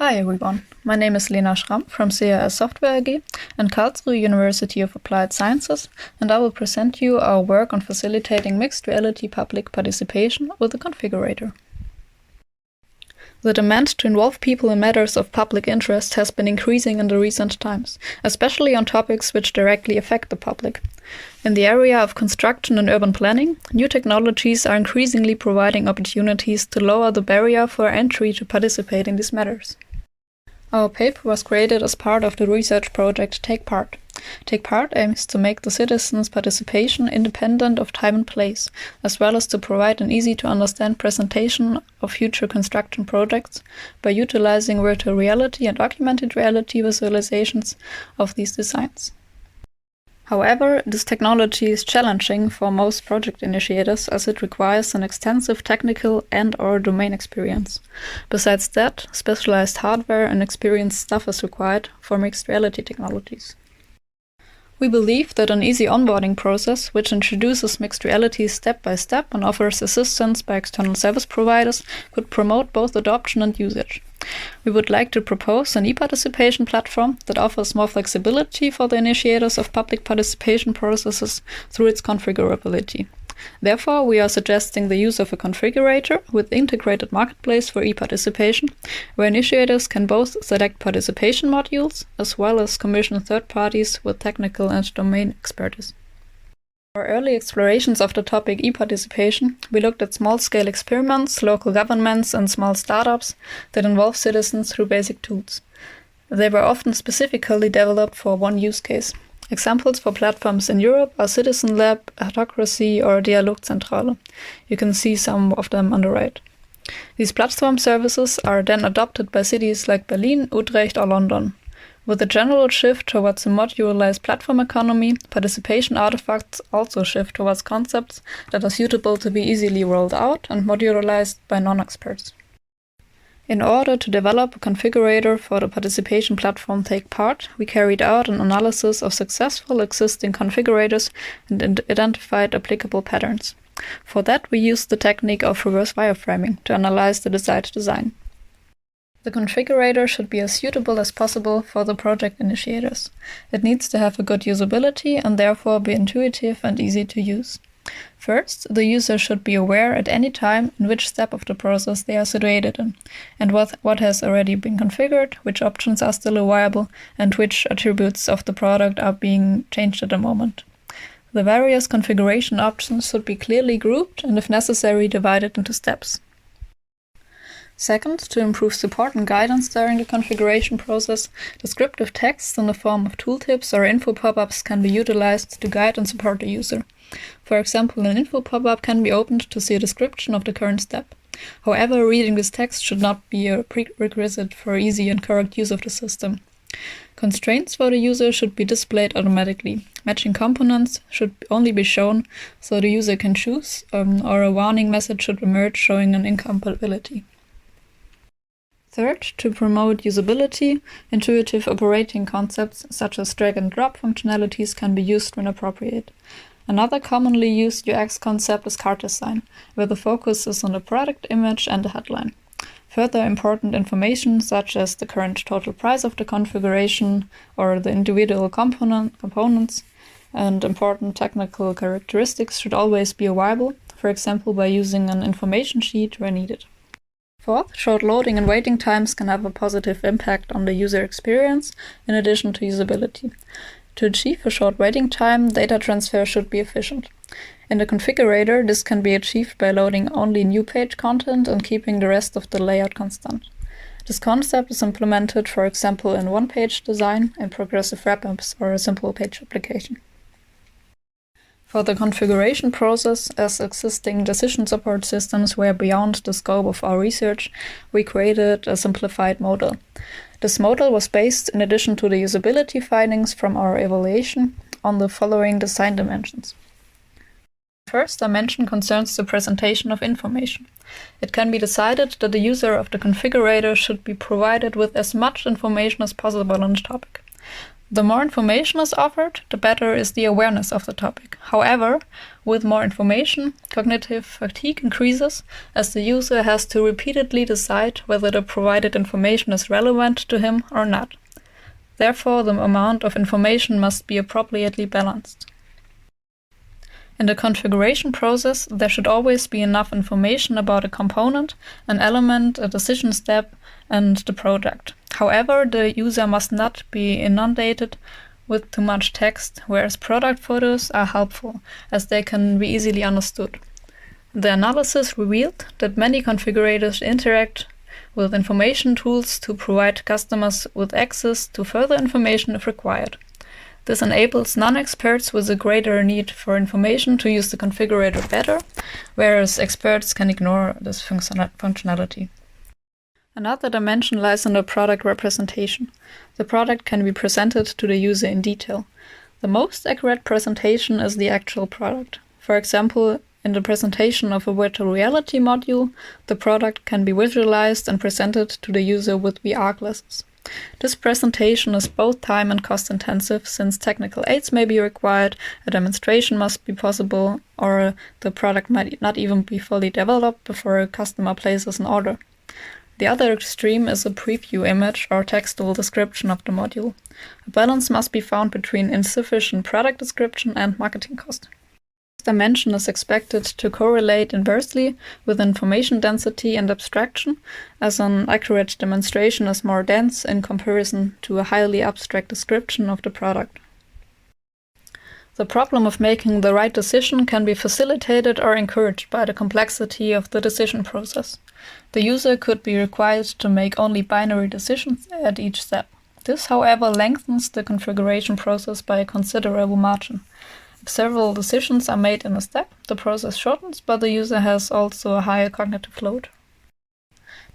Hi everyone, my name is Lena Schramm from CAS Software AG and Karlsruhe University of Applied Sciences, and I will present you our work on facilitating mixed reality public participation with the Configurator. The demand to involve people in matters of public interest has been increasing in the recent times, especially on topics which directly affect the public. In the area of construction and urban planning, new technologies are increasingly providing opportunities to lower the barrier for entry to participate in these matters. Our paper was created as part of the research project Take Part. Take Part aims to make the citizens' participation independent of time and place, as well as to provide an easy-to-understand presentation of future construction projects by utilizing virtual reality and augmented reality visualizations of these designs. However, this technology is challenging for most project initiators as it requires an extensive technical and/or domain experience. Besides that, specialized hardware and experienced staff is required for mixed reality technologies. We believe that an easy onboarding process, which introduces mixed reality step by step and offers assistance by external service providers, could promote both adoption and usage. We would like to propose an e-participation platform that offers more flexibility for the initiators of public participation processes through its configurability. Therefore, we are suggesting the use of a configurator with integrated marketplace for e-participation, where initiators can both select participation modules as well as commission third parties with technical and domain expertise. For early explorations of the topic e-participation, we looked at small-scale experiments, local governments, and small startups that involve citizens through basic tools. They were often specifically developed for one use case. Examples for platforms in Europe are Citizen Lab, Autocracy, or Dialogzentrale. You can see some of them on the right. These platform services are then adopted by cities like Berlin, Utrecht, or London. With a general shift towards a modularized platform economy, participation artifacts also shift towards concepts that are suitable to be easily rolled out and modularized by non-experts. In order to develop a configurator for the participation platform Take Part, we carried out an analysis of successful existing configurators and identified applicable patterns. For that, we used the technique of reverse wireframing to analyze the desired design. The configurator should be as suitable as possible for the project initiators. It needs to have a good usability and therefore be intuitive and easy to use. First, the user should be aware at any time in which step of the process they are situated in, and what has already been configured, which options are still viable, and which attributes of the product are being changed at the moment. The various configuration options should be clearly grouped and, if necessary, divided into steps. Second, to improve support and guidance during the configuration process, descriptive text in the form of tooltips or info pop-ups can be utilized to guide and support the user. For example, an info pop-up can be opened to see a description of the current step. However, reading this text should not be a prerequisite for easy and correct use of the system. Constraints for the user should be displayed automatically. Matching components should only be shown so the user can choose, or a warning message should emerge showing an incompatibility. Third, to promote usability, intuitive operating concepts such as drag and drop functionalities can be used when appropriate. Another commonly used UX concept is card design, where the focus is on the product image and the headline. Further important information, such as the current total price of the configuration or the individual components, and important technical characteristics should always be available, for example by using an information sheet where needed. Fourth, short loading and waiting times can have a positive impact on the user experience in addition to usability. To achieve a short waiting time, data transfer should be efficient. In the configurator, this can be achieved by loading only new page content and keeping the rest of the layout constant. This concept is implemented, for example, in one-page design, in progressive wrap-ups, or a simple page application. For the configuration process, as existing decision support systems were beyond the scope of our research, we created a simplified model. This model was based, in addition to the usability findings from our evaluation, on the following design dimensions. The first dimension concerns the presentation of information. It can be decided that the user of the configurator should be provided with as much information as possible on the topic. The more information is offered, the better is the awareness of the topic. However, with more information, cognitive fatigue increases as the user has to repeatedly decide whether the provided information is relevant to him or not. Therefore, the amount of information must be appropriately balanced. In the configuration process, there should always be enough information about a component, an element, a decision step, and the product. However, the user must not be inundated with too much text, whereas product photos are helpful, as they can be easily understood. The analysis revealed that many configurators interact with information tools to provide customers with access to further information if required. This enables non-experts with a greater need for information to use the configurator better, whereas experts can ignore this functionality. Another dimension lies in the product representation. The product can be presented to the user in detail. The most accurate presentation is the actual product. For example, in the presentation of a virtual reality module, the product can be visualized and presented to the user with VR glasses. This presentation is both time and cost intensive, since technical aids may be required, a demonstration must be possible, or the product might not even be fully developed before a customer places an order. The other extreme is a preview image or textual description of the module. A balance must be found between insufficient product description and marketing cost. This dimension is expected to correlate inversely with information density and abstraction, as an accurate demonstration is more dense in comparison to a highly abstract description of the product. The problem of making the right decision can be facilitated or encouraged by the complexity of the decision process. The user could be required to make only binary decisions at each step. This, however, lengthens the configuration process by a considerable margin. If several decisions are made in a step, the process shortens, but the user has also a higher cognitive load.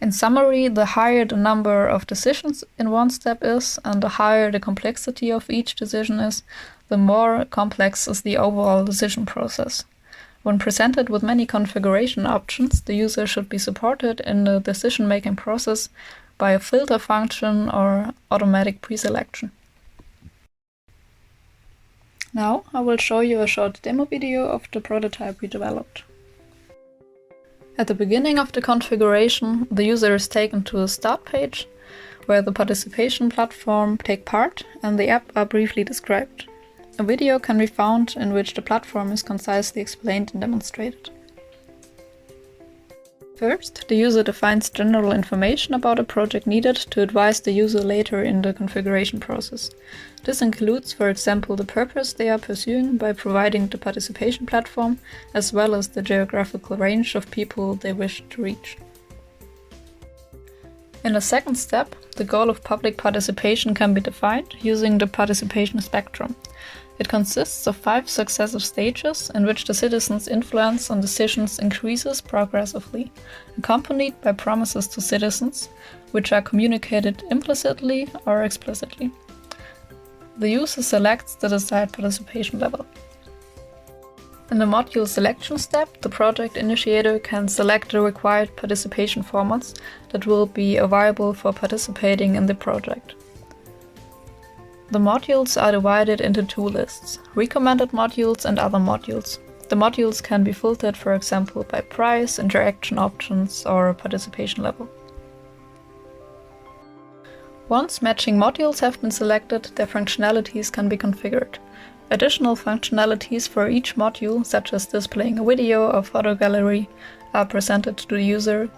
In summary, the higher the number of decisions in one step is, and the higher the complexity of each decision is, the more complex is the overall decision process. When presented with many configuration options, the user should be supported in the decision-making process by a filter function or automatic preselection. Now I will show you a short demo video of the prototype we developed. At the beginning of the configuration, the user is taken to a start page, where the participation platform take part and the app are briefly described. A video can be found in which the platform is concisely explained and demonstrated. First, the user defines general information about a project needed to advise the user later in the configuration process. This includes, for example, the purpose they are pursuing by providing the participation platform, as well as the geographical range of people they wish to reach. In the second step, the goal of public participation can be defined using the participation spectrum. It consists of 5 successive stages in which the citizens' influence on decisions increases progressively, accompanied by promises to citizens, which are communicated implicitly or explicitly. The user selects the desired participation level. In the module selection step, the project initiator can select the required participation formats that will be available for participating in the project. The modules are divided into 2 lists, recommended modules and other modules. The modules can be filtered, for example, by price, interaction options, or participation level. Once matching modules have been selected, their functionalities can be configured. Additional functionalities for each module, such as displaying a video or photo gallery, are presented to the user,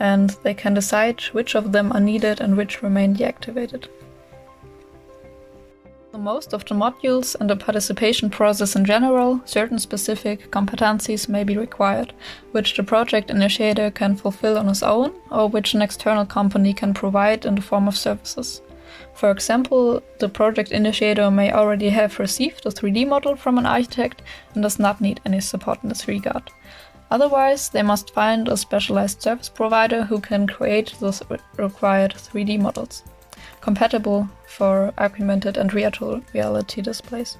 and they can decide which of them are needed and which remain deactivated. For most of the modules and the participation process in general, certain specific competencies may be required, which the project initiator can fulfill on his own, or which an external company can provide in the form of services. For example, the project initiator may already have received a 3D model from an architect and does not need any support in this regard. Otherwise, they must find a specialized service provider who can create those required 3D models, compatible for augmented and virtual reality displays.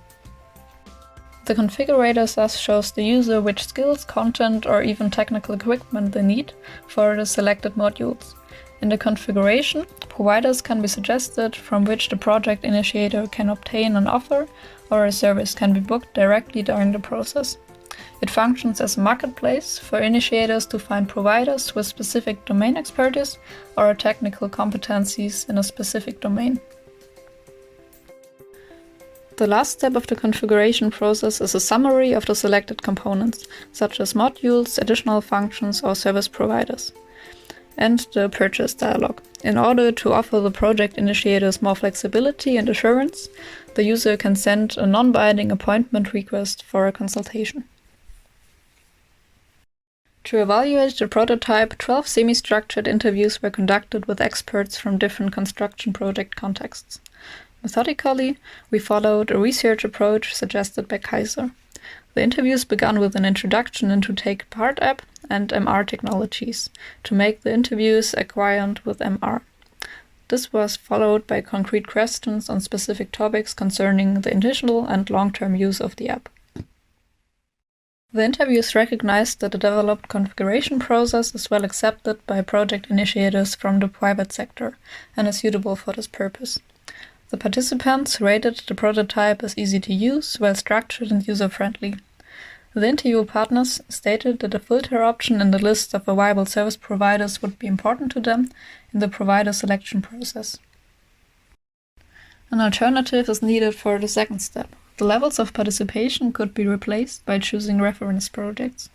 The configurator thus shows the user which skills, content, or even technical equipment they need for the selected modules. In the configuration, providers can be suggested from which the project initiator can obtain an offer, or a service can be booked directly during the process. It functions as a marketplace for initiators to find providers with specific domain expertise or technical competencies in a specific domain. The last step of the configuration process is a summary of the selected components, such as modules, additional functions, or service providers, and the purchase dialog. In order to offer the project initiators more flexibility and assurance, the user can send a non-binding appointment request for a consultation. To evaluate the prototype, 12 semi-structured interviews were conducted with experts from different construction project contexts. Methodically, we followed a research approach suggested by Kaiser. The interviews began with an introduction into Take Part app and MR technologies to make the interviews acquainted with MR. This was followed by concrete questions on specific topics concerning the initial and long-term use of the app. The interviews recognized that the developed configuration process is well accepted by project initiators from the private sector and is suitable for this purpose. The participants rated the prototype as easy to use, well-structured and user-friendly. The interview partners stated that a filter option in the list of viable service providers would be important to them in the provider selection process. An alternative is needed for the second step. The levels of participation could be replaced by choosing reference projects.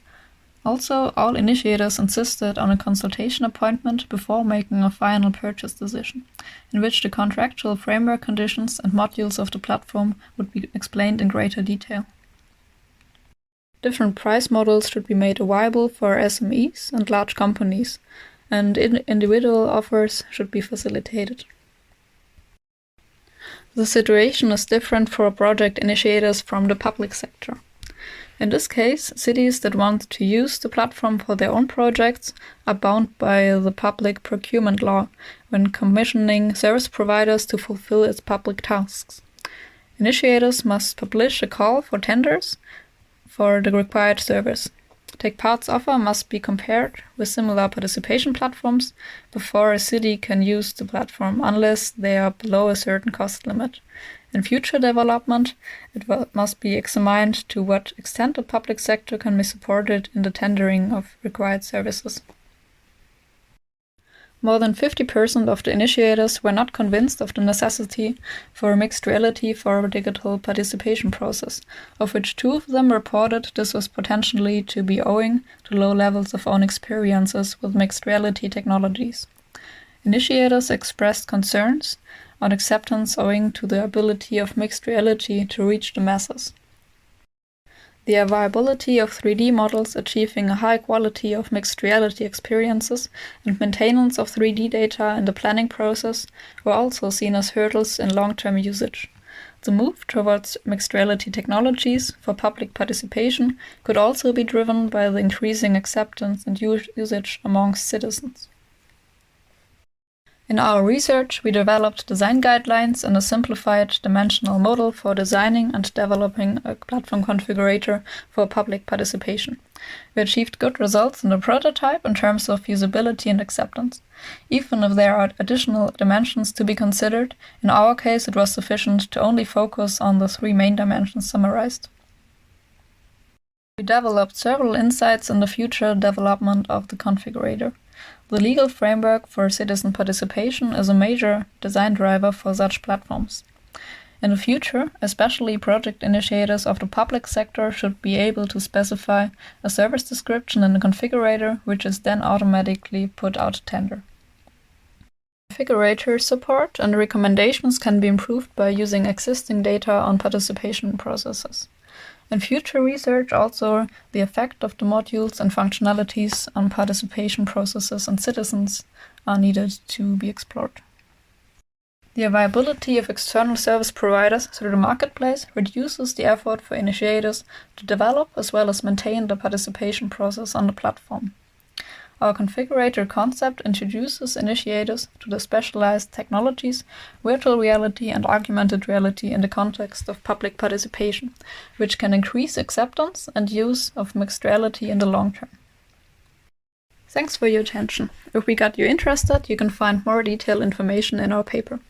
Also, all initiators insisted on a consultation appointment before making a final purchase decision, in which the contractual framework conditions and modules of the platform would be explained in greater detail. Different price models should be made available for SMEs and large companies, and individual offers should be facilitated. The situation is different for project initiators from the public sector. In this case, cities that want to use the platform for their own projects are bound by the public procurement law when commissioning service providers to fulfill its public tasks. Initiators must publish a call for tenders for the required service. Take Part's offer must be compared with similar participation platforms before a city can use the platform unless they are below a certain cost limit. In future development, it must be examined to what extent the public sector can be supported in the tendering of required services. More than 50% of the initiators were not convinced of the necessity for mixed reality for a digital participation process, of which 2 of them reported this was potentially to be owing to low levels of own experiences with mixed reality technologies. Initiators expressed concerns on acceptance owing to the ability of mixed reality to reach the masses. The viability of 3D models achieving a high quality of mixed reality experiences and maintenance of 3D data in the planning process were also seen as hurdles in long-term usage. The move towards mixed reality technologies for public participation could also be driven by the increasing acceptance and usage amongst citizens. In our research, we developed design guidelines and a simplified dimensional model for designing and developing a platform configurator for public participation. We achieved good results in the prototype in terms of usability and acceptance. Even if there are additional dimensions to be considered, in our case it was sufficient to only focus on the 3 main dimensions summarized. We developed several insights in the future development of the configurator. The legal framework for citizen participation is a major design driver for such platforms. In the future, especially project initiators of the public sector should be able to specify a service description in the configurator, which is then automatically put out to tender. Configurator support and recommendations can be improved by using existing data on participation processes. In future research, also, the effect of the modules and functionalities on participation processes and citizens are needed to be explored. The availability of external service providers through the marketplace reduces the effort for initiators to develop as well as maintain the participation process on the platform. Our configurator concept introduces initiators to the specialized technologies, virtual reality and augmented reality in the context of public participation, which can increase acceptance and use of mixed reality in the long term. Thanks for your attention. If we got you interested, you can find more detailed information in our paper.